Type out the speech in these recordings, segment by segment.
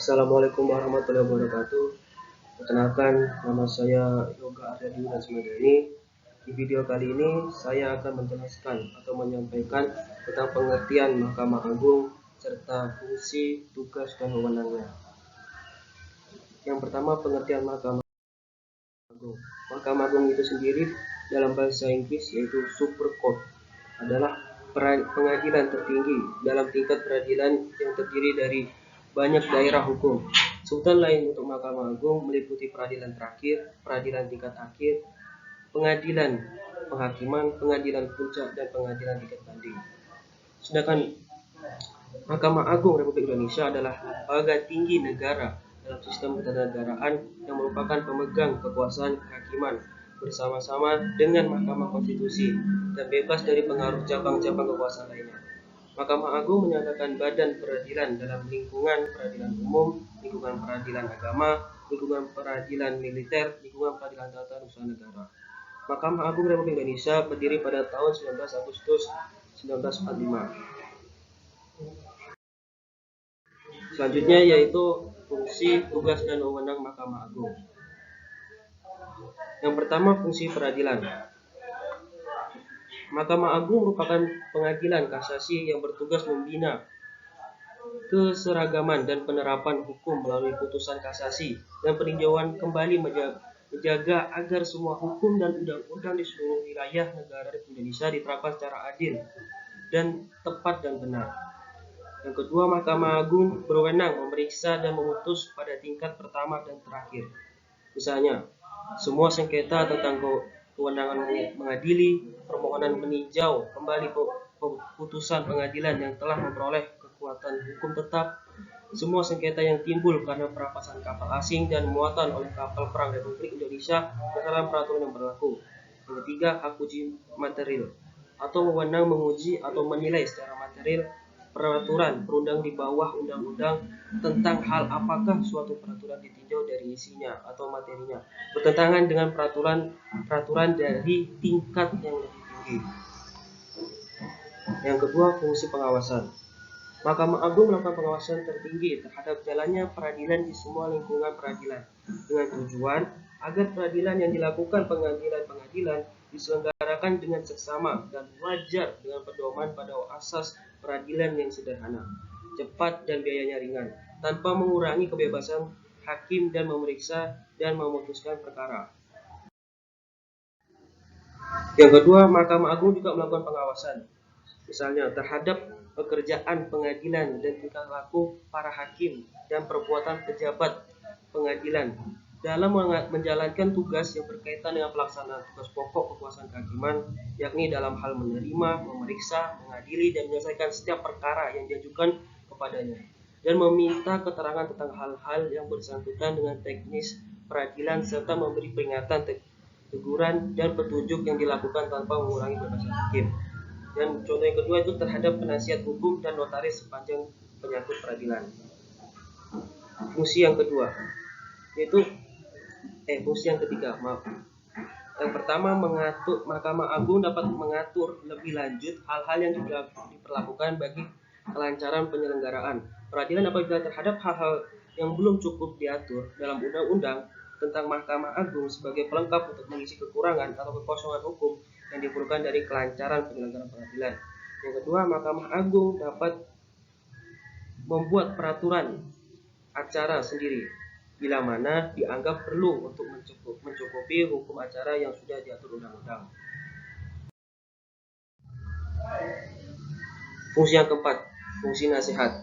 Assalamualaikum warahmatullahi wabarakatuh. Perkenalkan, nama saya Yoga Aryadi Nazmadani. Di video kali ini saya akan menjelaskan atau menyampaikan tentang pengertian Mahkamah Agung serta fungsi, tugas, dan wewenangnya. Yang pertama, pengertian Mahkamah Agung. Mahkamah Agung itu sendiri dalam bahasa Inggris yaitu Super Court adalah pengadilan tertinggi dalam tingkat peradilan yang terdiri dari banyak daerah hukum. Sebutan lain untuk Mahkamah Agung meliputi peradilan terakhir, peradilan tingkat akhir, pengadilan penghakiman, pengadilan puncak, dan pengadilan tingkat banding. Sedangkan Mahkamah Agung Republik Indonesia adalah lembaga tinggi negara dalam sistem ketatanegaraan yang merupakan pemegang kekuasaan kehakiman bersama-sama dengan Mahkamah Konstitusi dan bebas dari pengaruh cabang-cabang kekuasaan lainnya. Mahkamah Agung menyatakan badan peradilan dalam lingkungan peradilan umum, lingkungan peradilan agama, lingkungan peradilan militer, lingkungan peradilan tata usaha negara. Mahkamah Agung Republik Indonesia berdiri pada tahun 19 Agustus 1945. Selanjutnya yaitu fungsi, tugas, dan wewenang Mahkamah Agung. Yang pertama, fungsi peradilan. Mahkamah Agung merupakan pengadilan kasasi yang bertugas membina keseragaman dan penerapan hukum melalui putusan kasasi dan peninjauan kembali menjaga agar semua hukum dan undang-undang di seluruh wilayah negara Republik Indonesia diterapkan secara adil dan tepat dan benar. Yang kedua, Mahkamah Agung berwenang memeriksa dan memutus pada tingkat pertama dan terakhir. Misalnya, semua sengketa tentang kewenangan mengadili, permohonan meninjau kembali putusan pengadilan yang telah memperoleh kekuatan hukum tetap, semua sengketa yang timbul karena perampasan kapal asing dan muatan oleh kapal perang Republik Indonesia berdasarkan peraturan yang berlaku. Yang ketiga, hak uji material atau wewenang menguji atau menilai secara material peraturan perundang di bawah undang-undang tentang hal apakah suatu peraturan ditinjau dari isinya atau materinya bertentangan dengan peraturan dari tingkat yang lebih tinggi. Yang kedua, fungsi pengawasan. Mahkamah Agung melakukan pengawasan tertinggi terhadap jalannya peradilan di semua lingkungan peradilan dengan tujuan agar peradilan yang dilakukan pengadilan diselenggarakan dengan seksama dan wajar dengan pedoman pada asas peradilan yang sederhana, cepat, dan biayanya ringan, tanpa mengurangi kebebasan hakim dan memeriksa dan memutuskan perkara. Yang kedua, Mahkamah Agung juga melakukan pengawasan, misalnya terhadap pekerjaan pengadilan dan tingkah laku para hakim dan perbuatan pejabat pengadilan dalam menjalankan tugas yang berkaitan dengan pelaksanaan tugas pokok kekuasaan kehakiman, yakni dalam hal menerima, memeriksa, mengadili, dan menyelesaikan setiap perkara yang diajukan kepadanya, dan meminta keterangan tentang hal-hal yang bersangkutan dengan teknis peradilan serta memberi peringatan, teguran, dan petunjuk yang dilakukan tanpa mengurangi kebebasan hakim. Dan contoh yang kedua itu terhadap penasihat hukum dan notaris sepanjang penyangkut peradilan. Fungsi yang kedua yaitu fungsi yang ketiga, maaf. Yang pertama, Mahkamah Agung dapat mengatur lebih lanjut hal-hal yang diperlakukan bagi kelancaran penyelenggaraan peradilan apabila terhadap hal-hal yang belum cukup diatur dalam undang-undang tentang Mahkamah Agung sebagai pelengkap untuk mengisi kekurangan atau kekosongan hukum yang diperlukan dari kelancaran penyelenggaraan peradilan. Yang kedua, Mahkamah Agung dapat membuat peraturan acara sendiri bila mana dianggap perlu untuk mencukupi hukum acara yang sudah diatur undang-undang. Fungsi yang keempat, fungsi nasihat.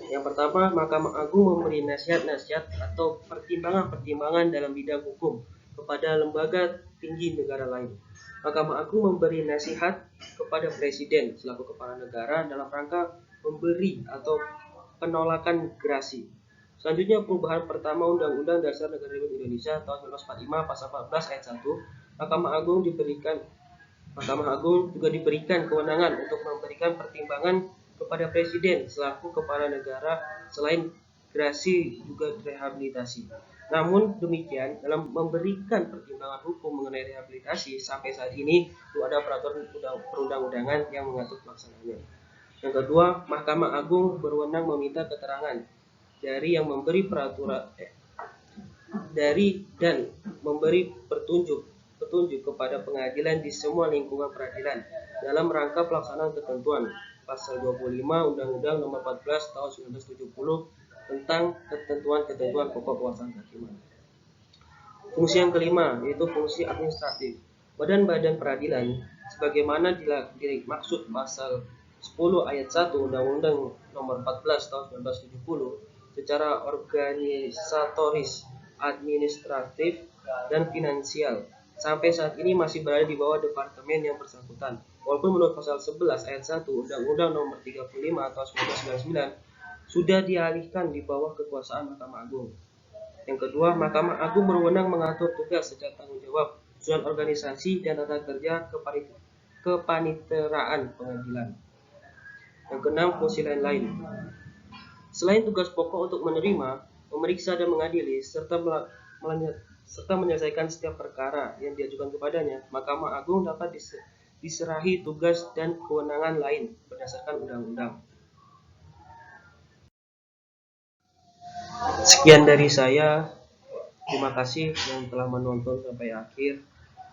Yang pertama, Mahkamah Agung memberi nasihat-nasihat atau pertimbangan-pertimbangan dalam bidang hukum kepada lembaga tinggi negara lain. Mahkamah Agung memberi nasihat kepada Presiden selaku kepala negara dalam rangka memberi atau penolakan gerasi. Selanjutnya, perubahan pertama Undang-Undang Dasar Negara Republik Indonesia tahun 1945 pasal 14 ayat 1, Mahkamah Agung juga diberikan kewenangan untuk memberikan pertimbangan kepada Presiden selaku kepala negara selain gerasi juga rehabilitasi. Namun demikian, dalam memberikan pertimbangan hukum mengenai rehabilitasi sampai saat ini belum ada peraturan perundang-undangan yang mengatur pelaksanaannya. Yang kedua, Mahkamah Agung berwenang meminta keterangan dari yang memberi peraturan dari dan memberi petunjuk kepada pengadilan di semua lingkungan peradilan dalam rangka pelaksanaan ketentuan pasal 25 Undang-Undang Nomor 14 Tahun 1970 tentang ketentuan-ketentuan pokok kekuasaan kehakiman. Fungsi yang kelima yaitu fungsi administratif. Badan-badan peradilan sebagaimana dimaksud pasal 10 ayat 1 Undang-Undang Nomor 14 Tahun 1970 secara organisatoris, administratif, dan finansial sampai saat ini masih berada di bawah departemen yang bersangkutan. Walaupun menurut pasal 11 ayat 1 Undang-Undang Nomor 35 Tahun 1999 sudah dialihkan di bawah kekuasaan Mahkamah Agung. Yang kedua, Mahkamah Agung berwenang mengatur tugas serta tanggung jawab, susunan organisasi dan tata kerja kepaniteraan pengadilan. Yang keenam, fungsi lain-lain. Selain tugas pokok untuk menerima, memeriksa dan mengadili serta menyelesaikan setiap perkara yang diajukan kepadanya, Mahkamah Agung dapat diserahi tugas dan kewenangan lain berdasarkan undang-undang. Sekian dari saya. Terima kasih yang telah menonton sampai akhir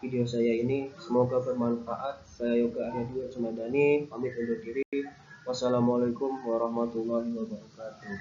video saya ini. Semoga bermanfaat. Saya Yoga Aryadi Sumadani, pamit undur diri. Wassalamualaikum warahmatullahi wabarakatuh.